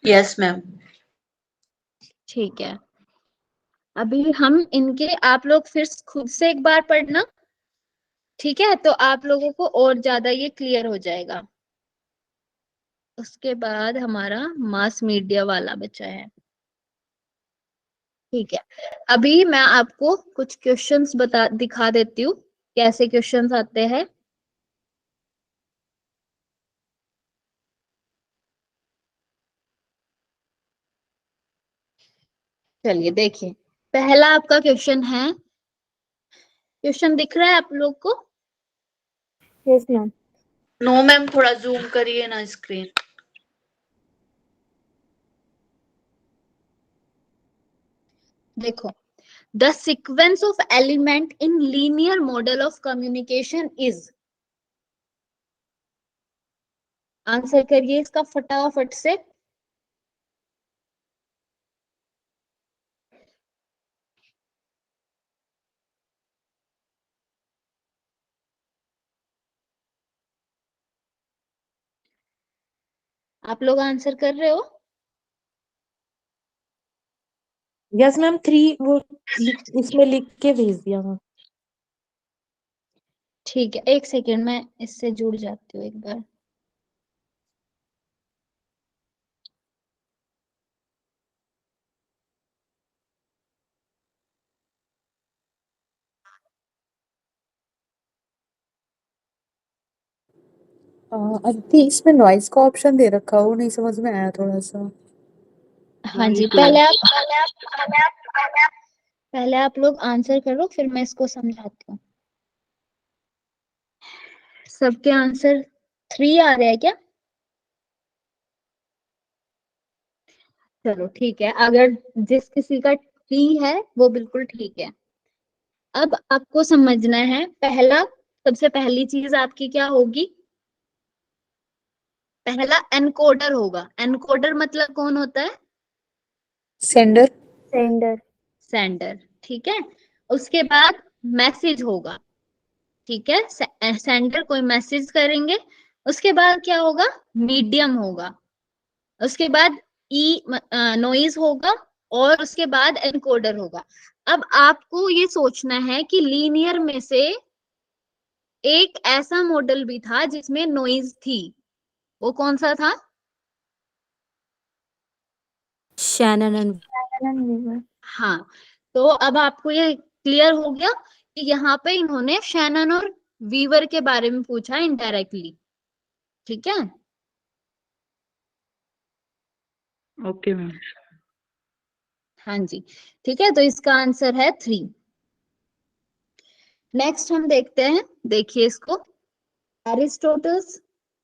Yes ma'am. ठीक है, अभी हम इनके आप लोग फिर खुद से एक बार पढ़ना, ठीक है, तो आप लोगों को और ज्यादा ये क्लियर हो जाएगा। उसके बाद हमारा मास मीडिया वाला बचा है, ठीक है। अभी मैं आपको कुछ क्वेश्चंस दिखा देती हूँ कैसे क्वेश्चंस आते हैं। चलिए देखिए, पहला आपका क्वेश्चन है, क्वेश्चन दिख रहा है आप लोग को? Yes ma'am. नो मैम, थोड़ा जूम करिए ना स्क्रीन। देखो, the sequence of element in linear model of communication is, answer करिए इसका फटाफट से। आप लोग आंसर कर रहे हो? यस मैम 3 वो इसमें लिख के भेज दिया मैम। ठीक है, एक सेकेंड मैं इससे जुड़ जाती हूँ एक बार। अदिति इसमें नॉइज का ऑप्शन दे रखा हो, नहीं समझ में आया थोड़ा सा। हाँ जी, पहले आप लोग आंसर करो, फिर मैं इसको समझाती हूँ। सबके आंसर 3 आ रहे हैं क्या? चलो ठीक है, अगर जिस किसी का 3 है वो बिल्कुल ठीक है। अब आपको समझना है, पहला सबसे पहली चीज आपकी क्या होगी? पहला एनकोडर होगा। एनकोडर मतलब कौन होता है? सेंडर। सेंडर, ठीक है। उसके बाद मैसेज होगा, ठीक है, सेंडर कोई मैसेज करेंगे। उसके बाद क्या होगा? मीडियम होगा। उसके बाद ई नॉइज होगा, और उसके बाद एनकोडर होगा। अब आपको ये सोचना है कि लीनियर में से एक ऐसा मॉडल भी था जिसमें नॉइज थी, वो कौन सा था? शैनन एंड हाँ, तो अब आपको ये क्लियर हो गया कि यहाँ पे इन्होंने शैनन और वीवर के बारे में पूछा इनडायरेक्टली। ठीक है, ओके मैम। हाँ जी, ठीक है, तो इसका आंसर है 3। नेक्स्ट हम देखते हैं, देखिए इसको, Aristotle's,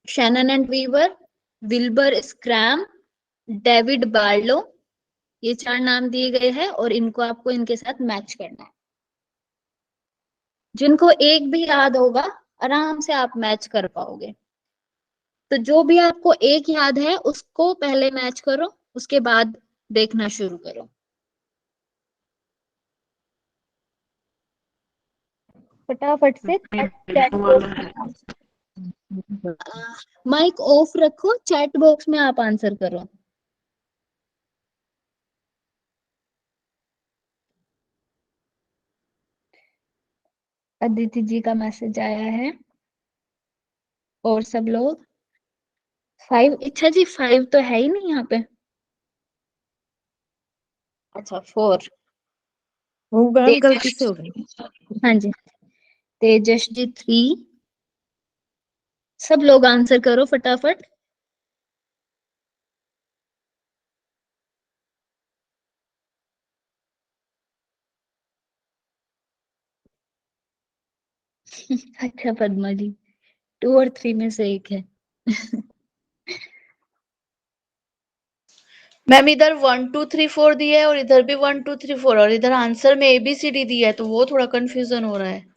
Shannon and Weaver, Wilbur Schramm, David Berlo, ये 4 नाम दिए गए हैं और इनको आपको इनके साथ मैच करना है। जिनको एक भी याद होगा आराम से आप मैच कर पाओगे। तो जो भी आपको एक याद है उसको पहले मैच करो, उसके बाद देखना शुरू करो। फटाफट से चैट बॉक्स, माइक ऑफ रखो, चैट बॉक्स में आप आंसर करो। अदिति जी का मैसेज आया है, और सब लोग 5, अच्छा जी 5 तो है ही नहीं यहाँ पे, अच्छा 4। वो मैम गलती से हो गई। हाँ जी, तेजस जी 3। सब लोग आंसर करो फटाफट। अच्छा पद्मा जी, 2 और 3 में से एक है। मैम इधर 1 2 3 4 दिया है और इधर भी 1 2 3 4 और इधर आंसर में ABCD दिया है, तो वो थोड़ा कंफ्यूजन हो रहा है।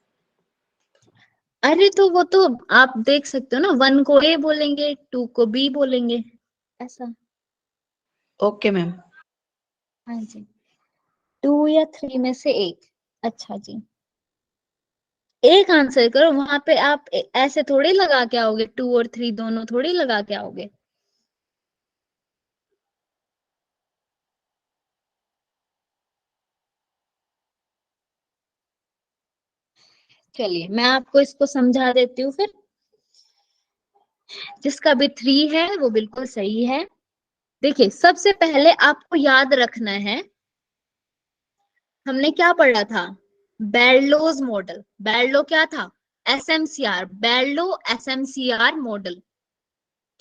अरे तो वो तो आप देख सकते हो ना, 1 को A बोलेंगे, 2 को B बोलेंगे, ऐसा। Okay ma'am. हाँ जी, 2 या 3 में से एक। अच्छा जी, एक आंसर करो, वहां पे आप ऐसे थोड़ी लगा के आओगे, 2 और 3 दोनों थोड़ी लगा के आओगे। चलिए मैं आपको इसको समझा देती हूँ फिर। जिसका भी 3 है वो बिल्कुल सही है। देखिए सबसे पहले आपको याद रखना है, हमने क्या पढ़ा था, बेरलोज मॉडल। बेरलो क्या था, SMCR, बेरलो SMCR मॉडल।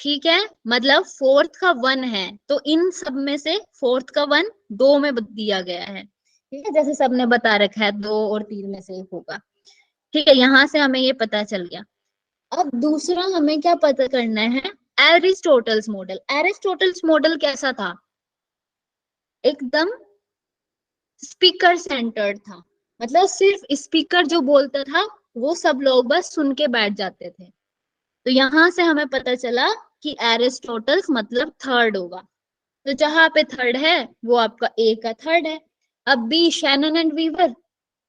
ठीक है, मतलब 4th का 1 है, तो इन सब में से 4th का 1 2 में दिया गया है। ठीक है, जैसे सबने बता रखा है 2 और 3 में से एक होगा। ठीक है, यहां से हमें ये पता चल गया। अब दूसरा हमें क्या पता करना है, एरिस्टोटल्स मॉडल। एरिस्टोटल्स मॉडल कैसा था, एकदम स्पीकर सेंटर्ड था, मतलब सिर्फ स्पीकर जो बोलता था वो सब लोग बस सुन के बैठ जाते थे। तो यहां से हमें पता चला कि एरिस्टोटल्स मतलब थर्ड होगा। तो जहां पे थर्ड है वो आपका ए का थर्ड है। अब बी, शैनन एंड वीवर,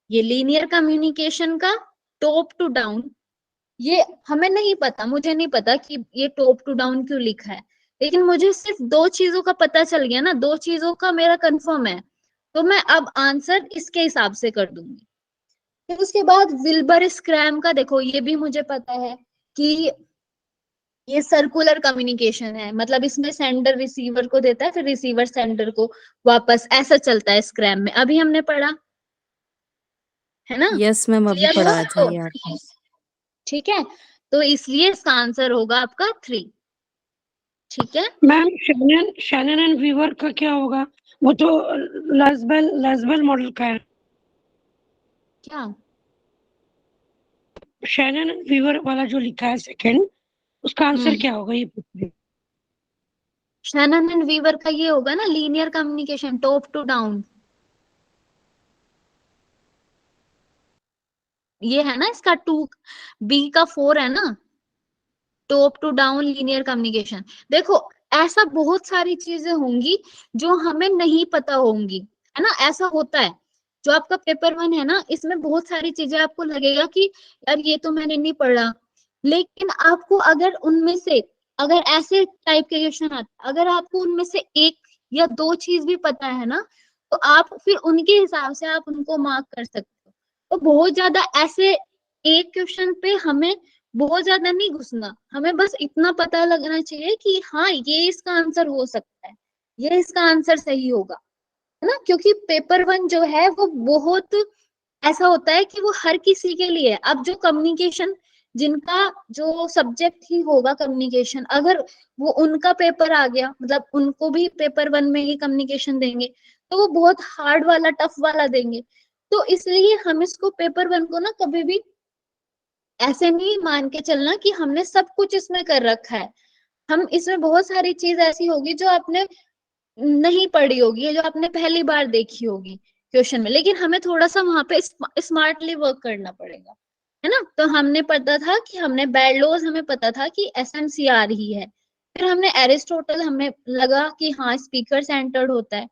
ये लीनियर कम्युनिकेशन का टॉप टू डाउन। ये हमें नहीं पता, मुझे नहीं पता कि ये टॉप टू डाउन क्यों लिखा है, लेकिन मुझे सिर्फ 2 चीजों का पता चल गया ना, 2 चीजों का मेरा कंफर्म है, तो मैं अब आंसर इसके हिसाब से कर दूंगी। फिर उसके बाद विल्बर स्क्रैम का देखो, ये भी मुझे पता है कि ये सर्कुलर कम्युनिकेशन है, मतलब इसमें सेंडर रिसीवर को देता है, फिर रिसीवर सेंडर को वापस, ऐसा चलता है स्क्रैम में, अभी हमने पढ़ा है ना। यस मैम, अभी क्लियर हुआ पढ़ा था आपको, ये आपने। ठीक है, तो इसलिए इसका आंसर होगा आपका 3। ठीक है, मैम शैनन एंड वीवर का क्या होगा, वो तो लाज़बेल मॉडल का है। क्या शैनन एंड वीवर वाला जो लिखा है सेकंड, उसका आंसर हम्म क्या होगा ये पूछ रही हूँ। शैनन एंड वीवर का ये होगा ना, linear communication, top to down. ये है ना इसका 2, बी का 4 है ना, top to down linear communication. देखो ऐसा बहुत सारी चीजें होंगी जो हमें नहीं पता होंगी, है ना, ऐसा होता है। जो आपका पेपर 1 है ना, इसमें बहुत सारी चीजें आपको लगेगा कि यार ये तो मैंने नहीं पढ़ा, लेकिन आपको अगर उनमें से, अगर ऐसे टाइप के क्वेश्चन आते, अगर आपको उनमें से एक या 2 चीज भी पता है ना, तो आप फिर उनके हिसाब से आप उनको मार्क कर सकते हो। तो बहुत ज्यादा ऐसे एक क्वेश्चन पे हमें बहुत ज्यादा नहीं घुसना, हमें बस इतना पता लगना चाहिए कि हाँ ये इसका आंसर हो सकता है, ये इसका आंसर सही होगा। है ना, क्योंकि पेपर वन जो है वो बहुत ऐसा होता है कि वो हर किसी के लिए है। अब जो कम्युनिकेशन, जिनका जो सब्जेक्ट ही होगा कम्युनिकेशन, अगर वो उनका पेपर आ गया, मतलब उनको भी पेपर वन में ही कम्युनिकेशन देंगे, तो वो बहुत हार्ड वाला, टफ वाला देंगे। तो इसलिए हम इसको पेपर वन को ना कभी भी ऐसे नहीं मान के चलना कि हमने सब कुछ इसमें कर रखा है। हम इसमें बहुत सारी चीज ऐसी होगी जो आपने नहीं पढ़ी होगी, या जो आपने पहली बार देखी होगी क्वेश्चन में, लेकिन हमें थोड़ा सा वहां पे स्मार्टली वर्क करना पड़ेगा, है ना। तो हमने पता था कि हमने बैडलॉज, हमें पता था कि एसएमसीआर ही है। फिर हमने एरिस्टोटल, हमें लगा कि हाँ स्पीकर सेंटर्ड होता है,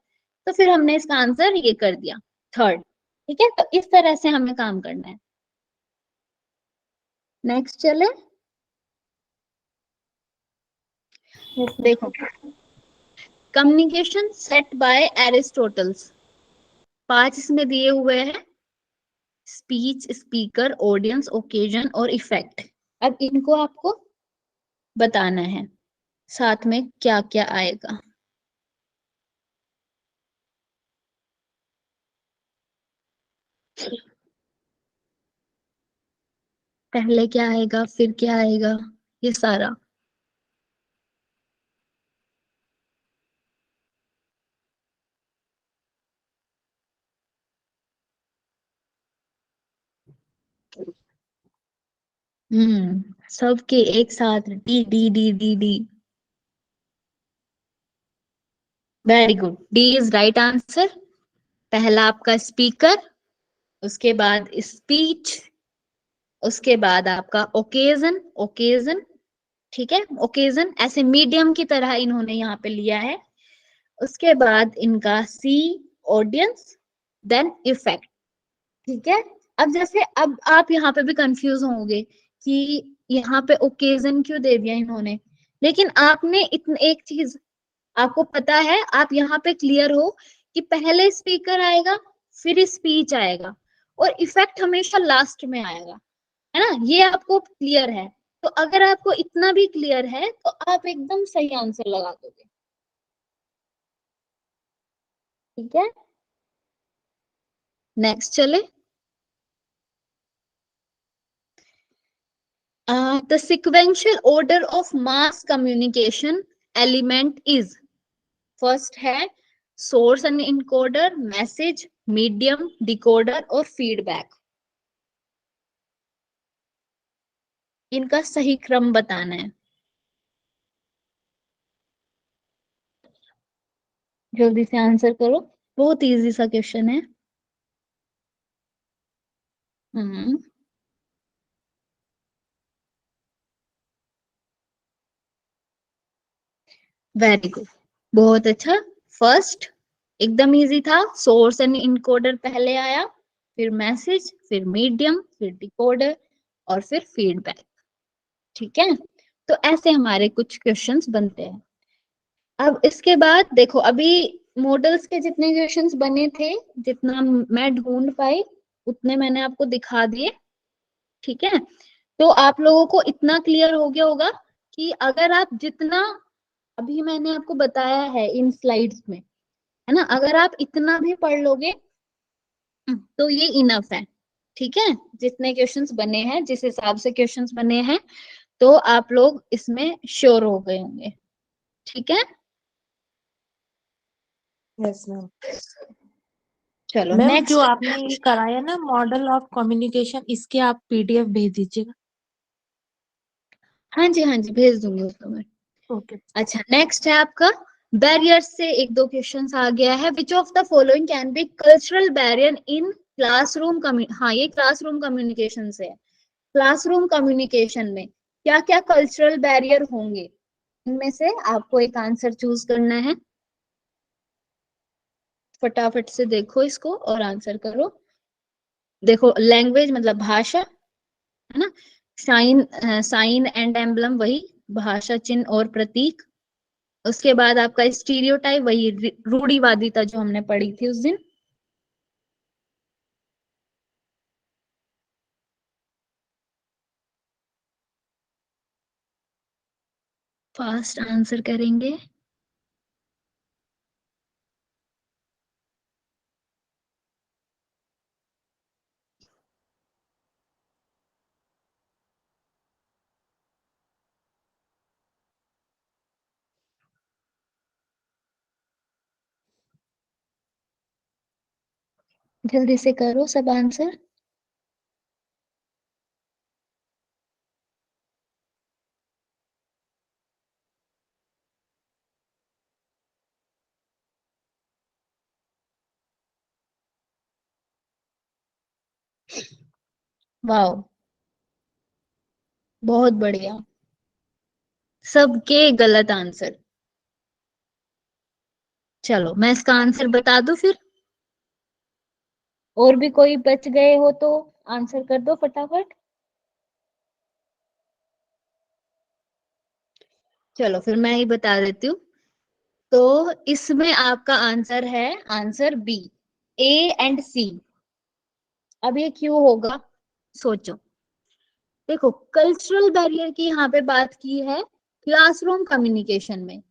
तो फिर हमने इसका आंसर ये कर दिया, थर्ड। ठीक है, तो इस तरह से हमें काम करना है। नेक्स्ट चले, देखो, कम्युनिकेशन सेट बाय एरिस्टोटल्स, 5 इसमें दिए हुए हैं, स्पीच, स्पीकर, ऑडियंस, ओकेजन और इफेक्ट। अब इनको आपको बताना है साथ में क्या क्या आएगा। पहले क्या आएगा, फिर क्या आएगा, ये सारा। सबके एक साथ, D D D D D. Very good, D is right answer. पहला आपका स्पीकर, उसके बाद स्पीच, उसके बाद आपका ओकेजन, ओकेजन, ठीक है, ओकेजन ऐसे मीडियम की तरह इन्होंने यहाँ पे लिया है। उसके बाद इनका सी, ऑडियंस, देन इफेक्ट। ठीक है, अब जैसे अब आप यहाँ पे भी कंफ्यूज होंगे कि यहाँ पे ओकेजन क्यों दे दिया इन्होंने, लेकिन आपने इतने एक चीज आपको पता है, आप यहाँ पे क्लियर हो कि पहले स्पीकर आएगा, फिर स्पीच आएगा, और इफेक्ट हमेशा लास्ट में आएगा, है ना, ये आपको क्लियर है। तो अगर आपको इतना भी क्लियर है तो आप एकदम सही आंसर लगा दोगे। ठीक है, नेक्स्ट चले। The sequential order of mass communication element is, first है source and encoder, message, medium, decoder और फीडबैक। इनका सही क्रम बताना है, जल्दी से आंसर करो, बहुत इजी सा क्वेश्चन है। हम्म, वेरी गुड, बहुत अच्छा। फर्स्ट एकदम इजी था, सोर्स एंड इनकोडर पहले आया, फिर मैसेज, फिर मीडियम, फिर डिकोडर और फिर फीडबैक। ठीक है, तो ऐसे हमारे कुछ क्वेश्चंस बनते हैं। अब इसके बाद देखो, अभी मॉडल्स के जितने क्वेश्चंस बने थे, जितना मैं ढूंढ पाई उतने मैंने आपको दिखा दिए। ठीक है, तो आप लोगों को इतना क्लियर हो गया होगा कि अगर आप जितना अभी मैंने आपको बताया है इन स्लाइड्स में, है ना, अगर आप इतना भी पढ़ लोगे तो ये इनफ है। ठीक है, जितने क्वेश्चंस बने हैं, जिस हिसाब से क्वेश्चंस बने हैं, तो आप लोग इसमें श्योर हो गए होंगे। ठीक है, यस मैम। चलो मैम जो नेक्स्ट। आपने ये कराया ना मॉडल ऑफ कम्युनिकेशन, इसके आप पीडीएफ भेज दीजिएगा। हाँ जी, हाँ जी, भेज दूंगी उसको मैं। ओके। अच्छा, नेक्स्ट है आपका बैरियर से एक दो क्वेश्चंस आ गया है। Which of the following can be cultural barrier in classroom हाँ, ये क्लासरूम कम्युनिकेशन से है। क्लासरूम कम्युनिकेशन में क्या क्या कल्चरल बैरियर होंगे, इनमें से आपको एक आंसर चूज करना है। फटाफट से देखो इसको और आंसर करो। देखो, लैंग्वेज मतलब भाषा, है ना, साइन, साइन एंड एम्बलम वही भाषा, चिन्ह और प्रतीक। उसके बाद आपका स्टीरियोटाइप, वही रूढ़िवादिता जो हमने पढ़ी थी उस दिन। फास्ट आंसर करेंगे। जल्दी से करो सब आंसर। वाओ, बहुत बढ़िया, सबके गलत आंसर। चलो मैं इसका आंसर बता दूं फिर, और भी कोई बच गए हो तो आंसर कर दो फटाफट। चलो फिर मैं ही बता देती हूँ। तो इसमें आपका आंसर है, आंसर बी, ए एंड सी। अब ये क्यों होगा, सोचो। देखो, कल्चरल बैरियर की यहाँ पे बात की है क्लासरूम कम्युनिकेशन में।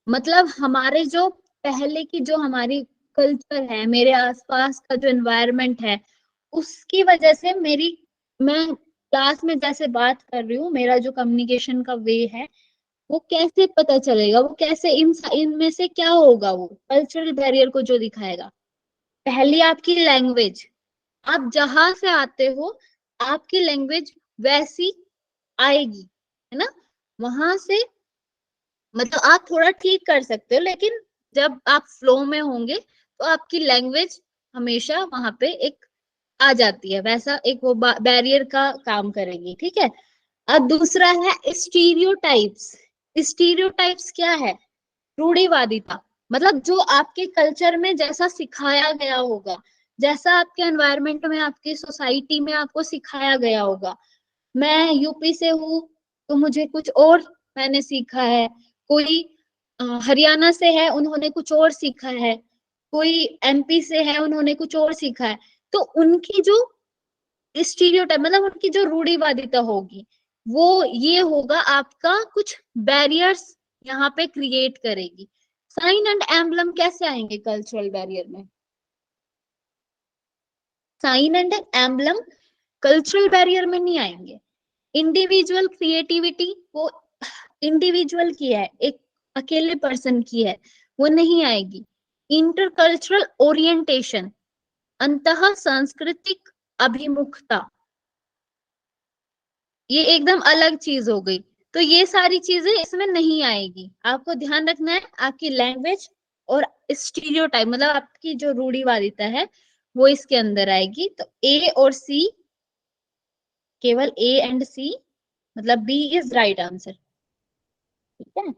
मतलब हमारे जो पहले की जो हमारी कल्चर है, मेरे आसपास का जो एनवायरनमेंट है, उसकी वजह से मैं क्लास में जैसे बात कर रही हूँ, मेरा जो कम्युनिकेशन का वे है, वो कैसे पता चलेगा, वो कैसे इनमें से क्या होगा, वो कल्चरल बैरियर को जो दिखाएगा। पहली आपकी लैंग्वेज, आप जहां से आते हो आपकी लैंग्वेज वैसी आएगी, है ना। वहां से मतलब आप थोड़ा ठीक कर सकते हो, लेकिन जब आप फ्लो में होंगे तो आपकी लैंग्वेज हमेशा वहां पे एक आ जाती है, वैसा एक वो बैरियर का काम करेगी, ठीक है। अब दूसरा है स्टीरियोटाइप्स। स्टीरियोटाइप्स क्या है, रूढ़िवादिता। मतलब जो आपके कल्चर में जैसा सिखाया गया होगा, जैसा आपके एनवायरनमेंट में, आपकी सोसाइटी में आपको सिखाया गया होगा। मैं यूपी से हूँ तो मुझे कुछ और मैंने सीखा है, कोई हरियाणा से है उन्होंने कुछ और सीखा है, कोई एमपी से है उन्होंने कुछ और सीखा है। तो उनकी जो स्टीरियोटाइप, मतलब उनकी जो रूढ़िवादिता होगी, वो ये होगा आपका कुछ बैरियर्स यहाँ पे क्रिएट करेगी। साइन एंड एम्बलम कैसे आएंगे कल्चरल बैरियर में, sign and emblem cultural barrier में नहीं आएंगे। इंडिविजुअल क्रिएटिविटी, वो इंडिविजुअल की है, एक अकेले पर्सन की है, वो नहीं आएगी। इंटरकल्चरल ओरिएंटेशन, अंतः सांस्कृतिक अभिमुखता, ये एकदम अलग चीज हो गई। तो ये सारी चीजें इसमें नहीं आएगी। आपको ध्यान रखना है आपकी लैंग्वेज और स्टीरियोटाइप, मतलब आपकी जो रूढ़िवादिता है, वो इसके अंदर आएगी। तो ए और सी, केवल ए एंड सी, मतलब बी इज राइट आंसर, ठीक है।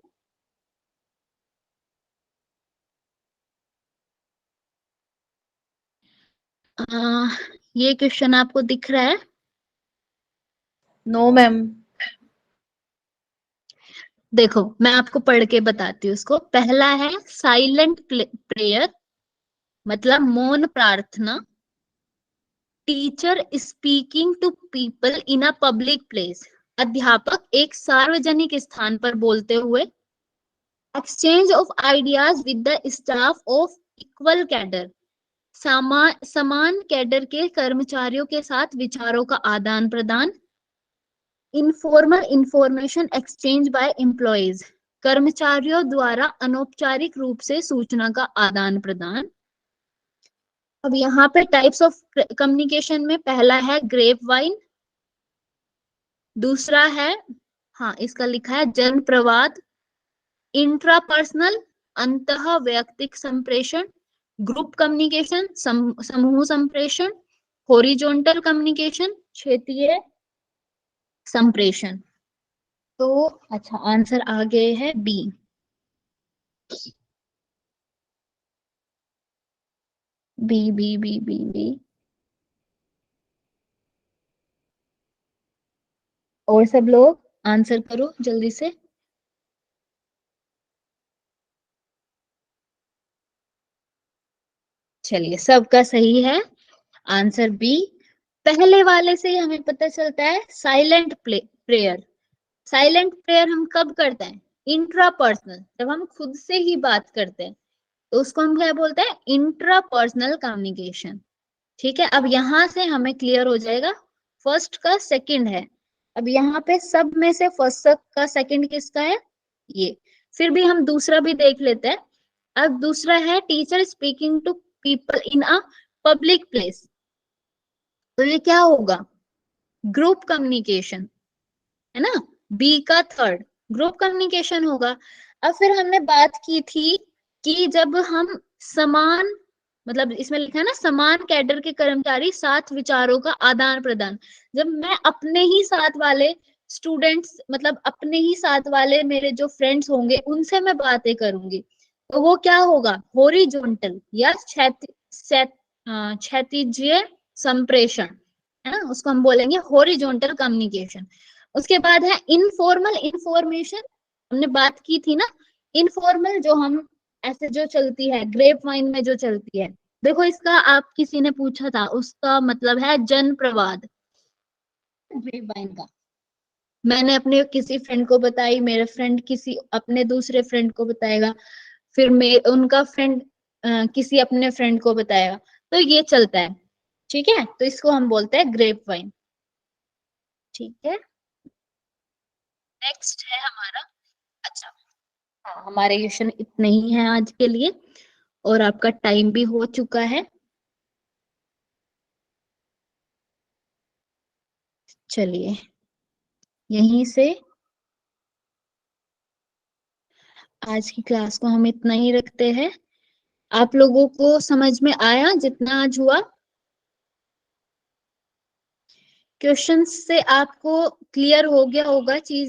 ये क्वेश्चन आपको दिख रहा है? No ma'am. देखो मैं आपको पढ़ के बताती हूँ उसको। पहला है साइलेंट प्रेयर, मतलब मौन प्रार्थना। Teacher speaking to people in a public place, अध्यापक एक सार्वजनिक स्थान पर बोलते हुए। Exchange of ideas with the staff of equal cadre, समान कैडर के कर्मचारियों के साथ विचारों का आदान प्रदान। Informal information exchange by employees, कर्मचारियों द्वारा अनौपचारिक रूप से सूचना का आदान प्रदान। अब यहाँ पे टाइप्स ऑफ कम्युनिकेशन में पहला है ग्रेप वाइन, दूसरा है, हाँ इसका लिखा है जन प्रवाद। इंट्रापर्सनल, अंतः वैयक्तिक संप्रेषण। ग्रुप कम्युनिकेशन, समूह संप्रेषण। हॉरिजॉन्टल कम्युनिकेशन, क्षेत्रीय संप्रेषण। तो अच्छा, आंसर आ गए है B. B B B B B. और सब लोग आंसर करो जल्दी से। चलिए सबका सही है, आंसर बी। पहले वाले से ही हमें पता चलता है साइलेंट प्रेयर। साइलेंट प्रेयर हम कब करते हैं, इंट्रापर्सनल, जब हम खुद से ही बात करते हैं, तो उसको हम क्या बोलते हैं, इंट्रापर्सनल कम्युनिकेशन। ठीक है, अब यहां से हमें क्लियर हो जाएगा फर्स्ट का सेकंड है। अब यहाँ पे सब में से फर्स्ट का सेकंड किसका है, ये। फिर भी हम दूसरा भी देख लेते हैं। अब दूसरा है teacher speaking to people in a public place, तो ये क्या होगा, ग्रुप कम्युनिकेशन, है ना। बी का थर्ड ग्रुप कम्युनिकेशन होगा। अब फिर हमने बात की थी कि जब हम समान, मतलब इसमें लिखा है ना, समान कैडर के कर्मचारी साथ विचारों का आदान प्रदान, जब मैं अपने ही साथ वाले स्टूडेंट्स, मतलब अपने ही साथ वाले मेरे जो फ्रेंड्स होंगे उनसे मैं बातें करूंगी, तो वो क्या होगा, हॉरिजॉन्टल या क्षैतिजीय संप्रेषण, है ना, उसको हम बोलेंगे हॉरिजॉन्टल कम्युनिकेशन। उसके बाद है इनफॉर्मल इंफॉर्मेशन, हमने बात की थी ना, इनफॉर्मल जो हम ऐसे जो चलती है ग्रेप वाइन में जो चलती है, देखो इसका आप किसी ने पूछा था, उसका मतलब है जन प्रवाद, ग्रेप वाइन का। मैंने अपने किसी फ्रेंड को बताई, मेरे फ्रेंड किसी अपने दूसरे फ्रेंड को बताएगा, फिर उनका फ्रेंड किसी अपने फ्रेंड को बताएगा, तो ये चलता है, ठीक है, तो इसको हम बोलते हैं ग्रेप वाइन, ठीक है। नेक्स्ट है हमारा, अच्छा हाँ, हमारे क्वेश्चन इतने ही हैं आज के लिए, और आपका टाइम भी हो चुका है। चलिए यहीं से आज की क्लास को हम इतना ही रखते हैं। आप लोगों को समझ में आया जितना आज हुआ? क्वेश्चंस से आपको क्लियर हो गया होगा चीज?